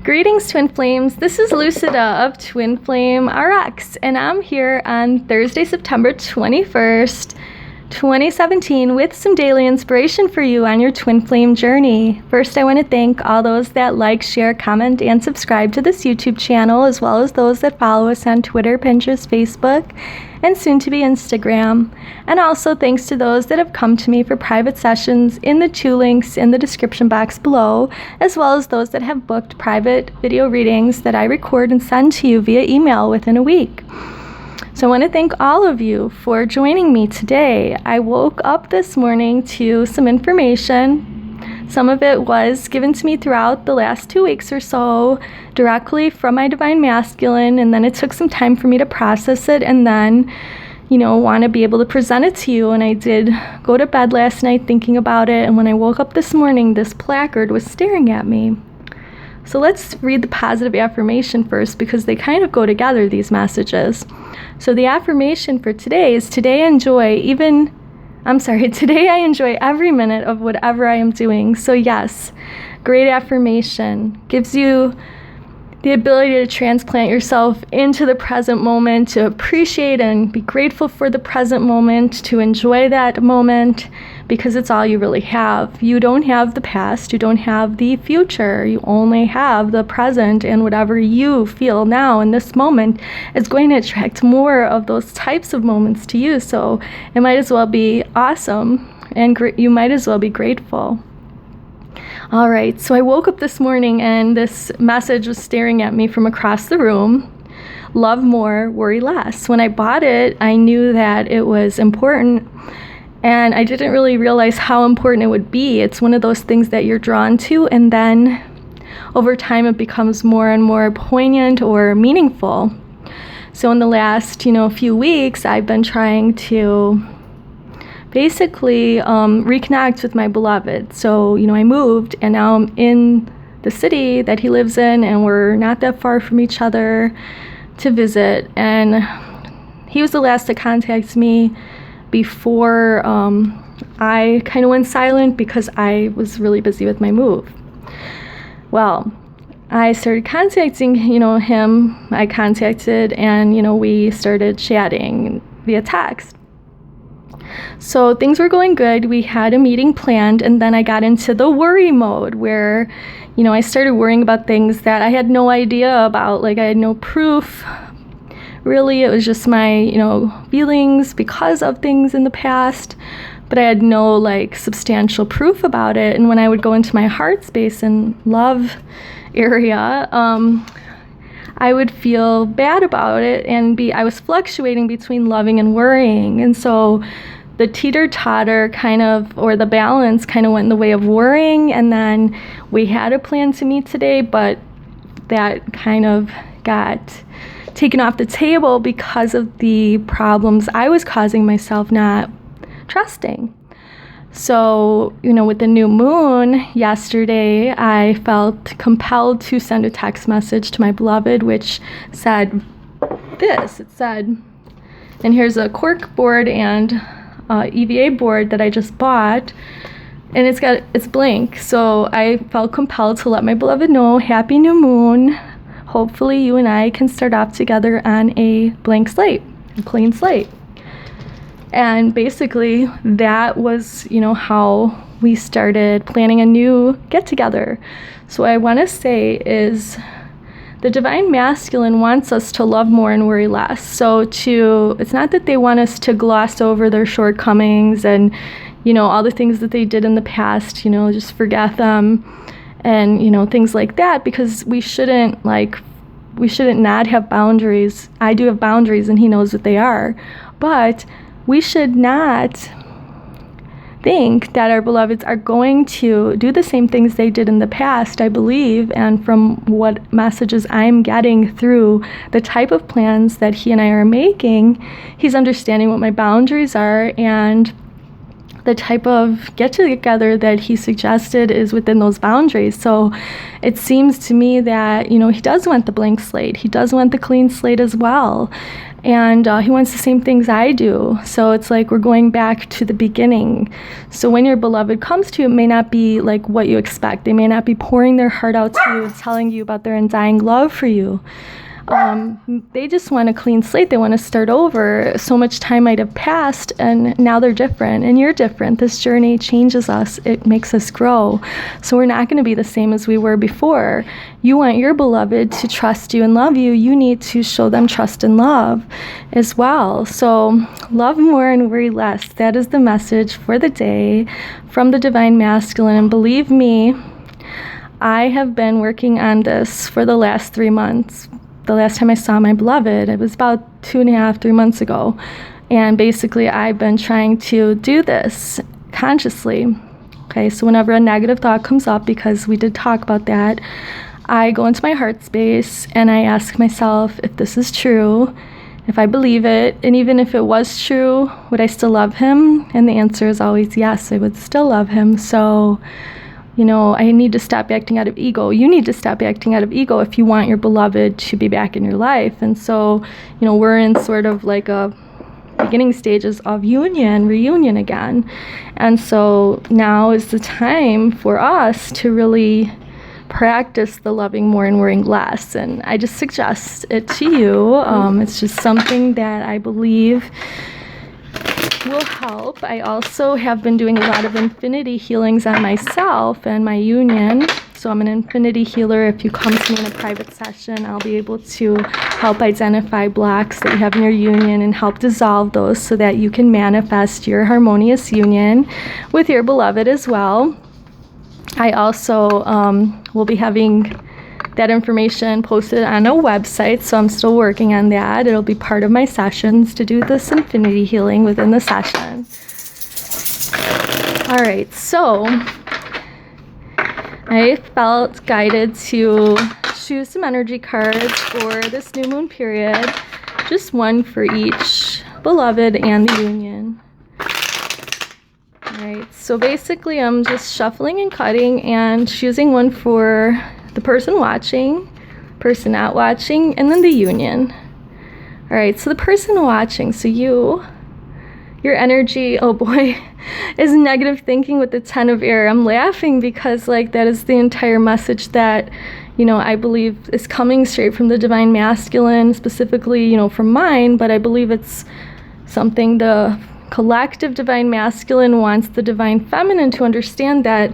Greetings, Twin Flames. This is Lucida of Twin Flame RX, and I'm here on Thursday, September 21st, 2017, with some daily inspiration for you on your Twin Flame journey. First, I want to thank all those that like, share, comment, and subscribe to this YouTube channel, as well as those that follow us on Twitter, Pinterest, Facebook, and soon to be Instagram. And also thanks to those that have come to me for private sessions in the 2 links in the description box below, as well as those that have booked private video readings that I record and send to you via email within a week. So I want to thank all of you for joining me today. I woke up this morning to some information. Some of it was given to me throughout the last 2 weeks or so, directly from my Divine Masculine, and then it took some time for me to process it and then, want to be able to present it to you. And I did go to bed last night thinking about it, and when I woke up this morning, this placard was staring at me. So let's read the positive affirmation first, because they kind of go together, these messages. So the affirmation for today is, today I enjoy every minute of whatever I am doing. So yes, great affirmation. Gives you the ability to transplant yourself into the present moment, to appreciate and be grateful for the present moment, to enjoy that moment, because it's all you really have. You don't have the past, you don't have the future, you only have the present, and whatever you feel now in this moment is going to attract more of those types of moments to you. So it might as well be awesome, and you might as well be grateful. All right, so I woke up this morning and this message was staring at me from across the room. Love more, worry less. When I bought it, I knew that it was important, and I didn't really realize how important it would be. It's one of those things that you're drawn to, and then over time it becomes more and more poignant or meaningful. So in the last, few weeks, I've been trying to basically reconnect with my beloved. So, I moved, and now I'm in the city that he lives in, and we're not that far from each other to visit. And he was the last to contact me before I kind of went silent, because I was really busy with my move. Well, I started contacting, him. I contacted, and, we started chatting via text. So things were going good. We had a meeting planned, and then I got into the worry mode where, I started worrying about things that I had no idea about. Like, I had no proof. Really, it was just my, feelings because of things in the past, but I had no, substantial proof about it. And when I would go into my heart space and love area, I would feel bad about it, and I was fluctuating between loving and worrying. And so the teeter-totter or the balance kind of went in the way of worrying. And then we had a plan to meet today, but that kind of got taken off the table because of the problems I was causing myself not trusting. So, with the new moon yesterday, I felt compelled to send a text message to my beloved, which said this. It said, and here's a cork board and EVA board that I just bought, and it's blank. So I felt compelled to let my beloved know, happy new moon. Hopefully you and I can start off together on a blank slate, a clean slate. And basically that was, how we started planning a new get-together. So what I want to say is, the Divine Masculine wants us to love more and worry less. So it's not that they want us to gloss over their shortcomings and, all the things that they did in the past, just forget them and, things like that, because we shouldn't not have boundaries. I do have boundaries, and he knows what they are. But we should not think that our beloveds are going to do the same things they did in the past, I believe, and from what messages I'm getting through the type of plans that he and I are making, he's understanding what my boundaries are, and the type of get-together that he suggested is within those boundaries. So it seems to me that, he does want the blank slate. He does want the clean slate as well. And he wants the same things I do. So it's like we're going back to the beginning. So when your beloved comes to you, it may not be like what you expect. They may not be pouring their heart out to you and telling you about their undying love for you. They just want a clean slate. They want to start over. So much time might have passed, and now they're different, and you're different. This journey changes us. It makes us grow. So we're not going to be the same as we were before. You want your beloved to trust you and love you. You need to show them trust and love as well. So love more and worry less. That is the message for the day from the Divine Masculine. And believe me, I have been working on this for the last 3 months. The last time I saw my beloved, it was about 2.5, 3 months ago. And basically, I've been trying to do this consciously. Okay, so whenever a negative thought comes up, because we did talk about that, I go into my heart space and I ask myself if this is true, if I believe it, and even if it was true, would I still love him? And the answer is always yes, I would still love him. So I need to stop acting out of ego. You need to stop acting out of ego if you want your beloved to be back in your life. And so, we're in sort of like a beginning stages of reunion again. And so now is the time for us to really practice the loving more and worrying less. And I just suggest it to you. It's just something that I believe will help. I also have been doing a lot of infinity healings on myself and my union. So I'm an infinity healer. If you come to me in a private session, I'll be able to help identify blocks that you have in your union and help dissolve those so that you can manifest your harmonious union with your beloved as well. I also will be having that information posted on a website, so I'm still working on that. It'll be part of my sessions to do this infinity healing within the session. All right, so I felt guided to choose some energy cards for this new moon period, just one for each beloved and the union. All right, so basically I'm just shuffling and cutting and choosing one for the person watching, person not watching, and then the union. All right, so the person watching, so your energy, oh boy, is negative thinking with the 10 of air. I'm laughing because that is the entire message that, I believe is coming straight from the Divine Masculine, specifically, from mine, but I believe it's something the collective Divine Masculine wants the Divine Feminine to understand, that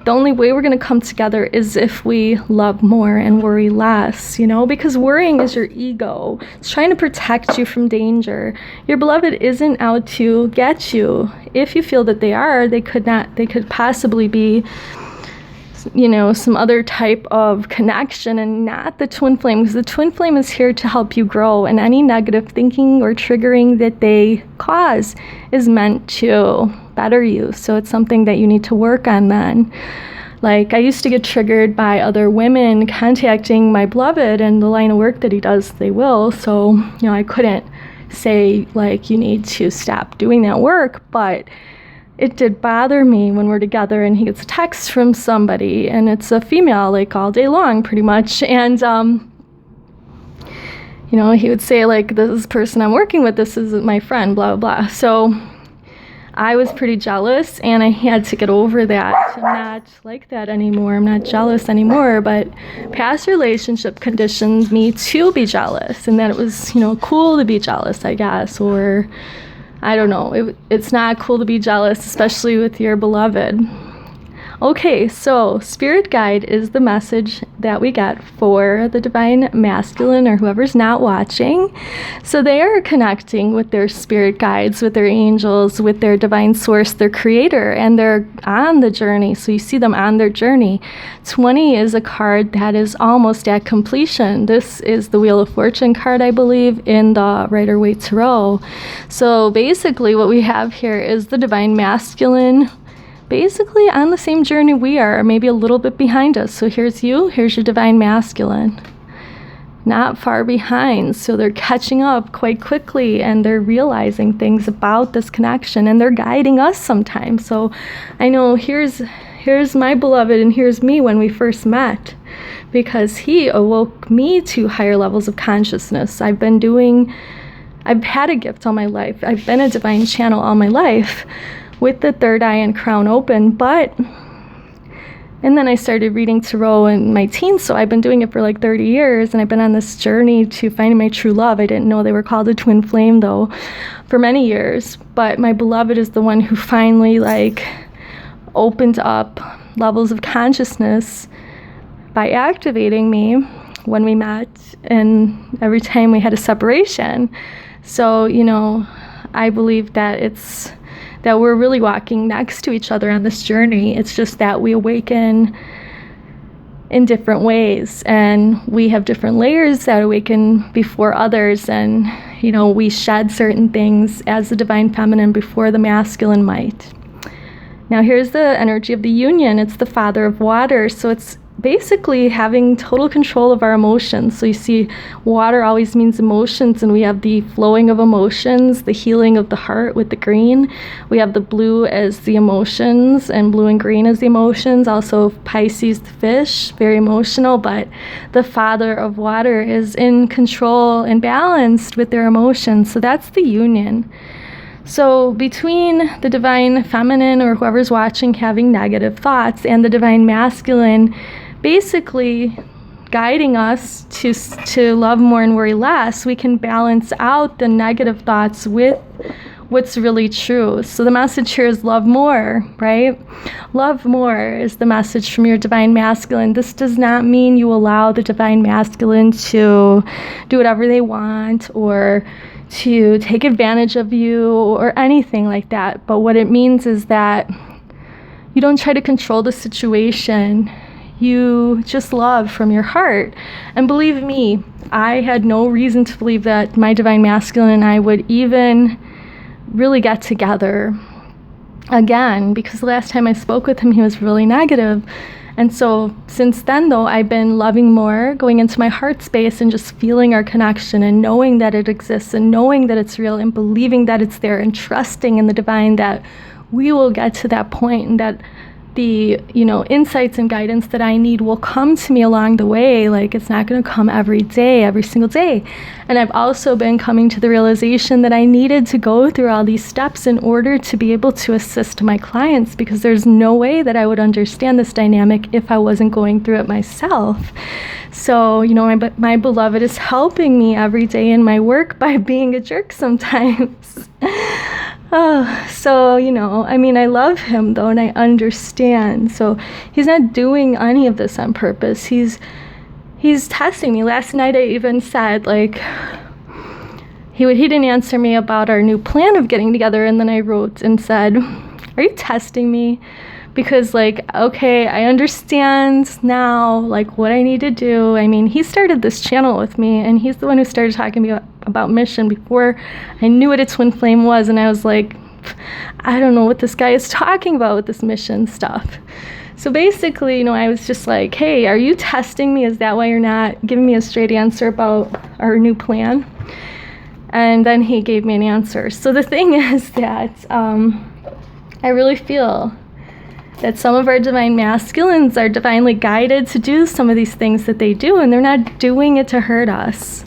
the only way we're going to come together is if we love more and worry less, because worrying is your ego. It's trying to protect you from danger. Your beloved isn't out to get you. If you feel that they are, they could possibly be, some other type of connection and not the twin flame, because the twin flame is here to help you grow, and any negative thinking or triggering that they cause is meant to better you. So it's something that you need to work on then. I used to get triggered by other women contacting my beloved, and the line of work that he does, they will. So, I couldn't say you need to stop doing that work, but it did bother me when we're together and he gets a text from somebody and it's a female all day long pretty much, and he would say this person I'm working with, this is my friend, blah blah blah. So I was pretty jealous, and I had to get over that. I'm not like that anymore. I'm not jealous anymore, but past relationship conditioned me to be jealous, and that it was cool to be jealous, I guess, or I don't know. It's not cool to be jealous, especially with your beloved. Okay, so Spirit Guide is the message that we get for the Divine Masculine or whoever's not watching. So they are connecting with their spirit guides, with their angels, with their divine source, their creator, and they're on the journey. So you see them on their journey. 20 is a card that is almost at completion. This is the Wheel of Fortune card, I believe, in the Rider-Waite Tarot. So basically what we have here is the Divine Masculine basically on the same journey we are, maybe a little bit behind us. So here's you, here's your Divine Masculine. not far behind. So they're catching up quite quickly, and they're realizing things about this connection, and they're guiding us sometimes. So I know here's my beloved, and here's me when we first met, because he awoke me to higher levels of consciousness. I've had a gift all my life. I've been a divine channel all my life with the third eye and crown open, and then I started reading tarot in my teens, so I've been doing it for like 30 years, and I've been on this journey to finding my true love. I didn't know they were called a twin flame, though, for many years. But my beloved is the one who finally, like, opened up levels of consciousness by activating me when we met, and every time we had a separation. So, I believe that we're really walking next to each other on this journey. It's just that we awaken in different ways, and we have different layers that awaken before others, and we shed certain things as the divine feminine before the masculine might. Now here's the energy of the union. It's the father of water, so it's basically having total control of our emotions. So you see, water always means emotions, and we have the flowing of emotions, the healing of the heart with the green. We have the blue as the emotions, and blue and green as the emotions. Also Pisces, the fish, very emotional, but the father of water is in control and balanced with their emotions. So that's the union. So between the divine feminine, or whoever's watching, having negative thoughts, and the divine masculine basically guiding us to love more and worry less, we can balance out the negative thoughts with what's really true. So the message here is love more, right? Love more is the message from your divine masculine. This does not mean you allow the divine masculine to do whatever they want, or to take advantage of you, or anything like that. But what it means is that you don't try to control the situation. You just love from your heart. And believe me, I had no reason to believe that my divine masculine and I would even really get together again, because the last time I spoke with him, he was really negative. And so since then, though, I've been loving more, going into my heart space and just feeling our connection, and knowing that it exists, and knowing that it's real, and believing that it's there, and trusting in the divine that we will get to that point, and that the insights and guidance that I need will come to me along the way. Like, it's not going to come every day, every single day. And I've also been coming to the realization that I needed to go through all these steps in order to be able to assist my clients, because there's no way that I would understand this dynamic if I wasn't going through it myself. So, my beloved is helping me every day in my work by being a jerk sometimes. So, I love him, though, and I understand. So he's not doing any of this on purpose. He's testing me. Last night I even said, like, he didn't answer me about our new plan of getting together, and then I wrote and said, are you testing me? Because, like, okay, I understand now, like, what I need to do. He started this channel with me, and he's the one who started talking to me about mission before I knew what a twin flame was, and I was like, I don't know what this guy is talking about with this mission stuff. So basically, I was just like, hey, are you testing me? Is that why you're not giving me a straight answer about our new plan? And then he gave me an answer. So the thing is that I really feel that some of our divine masculines are divinely guided to do some of these things that they do, and they're not doing it to hurt us.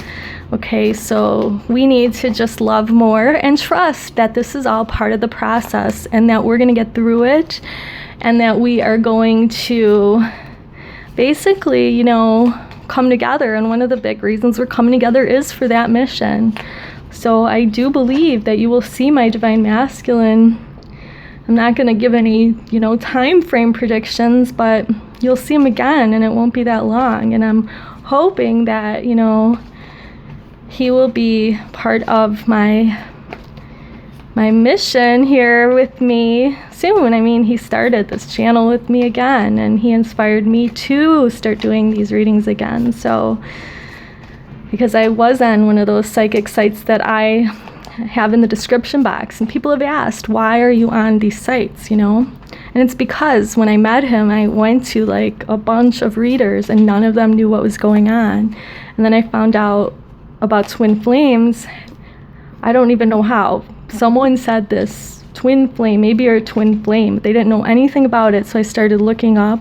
Okay, so we need to just love more and trust that this is all part of the process, and that we're going to get through it, and that we are going to basically, come together. And one of the big reasons we're coming together is for that mission. So I do believe that you will see my divine masculine. I'm not going to give any, time frame predictions, but you'll see him again, and it won't be that long. And I'm hoping that, he will be part of my mission here with me soon. He started this channel with me again, and he inspired me to start doing these readings again. So, because I was on one of those psychic sites that I have in the description box. And people have asked, why are you on these sites, And it's because when I met him, I went to like a bunch of readers and none of them knew what was going on. And then I found out about twin flames. I don't even know how. Someone said this, twin flame, maybe you're a twin flame. They didn't know anything about it, so I started looking up.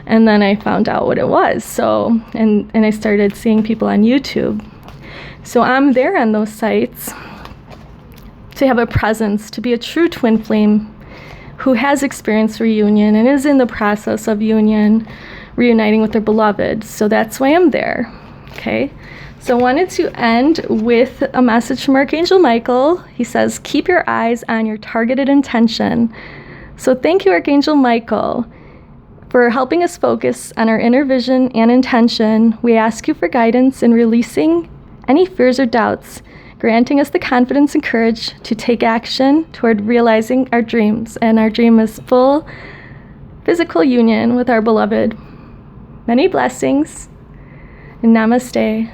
And then I found out what it was. So, and I started seeing people on YouTube. So I'm there on those sites to have a presence, to be a true twin flame who has experienced reunion and is in the process of reuniting with their beloved. So that's why I'm there, okay? So I wanted to end with a message from Archangel Michael. He says, keep your eyes on your targeted intention. So thank you, Archangel Michael, for helping us focus on our inner vision and intention. We ask you for guidance in releasing any fears or doubts, granting us the confidence and courage to take action toward realizing our dreams. And our dream is full physical union with our beloved. Many blessings, and namaste.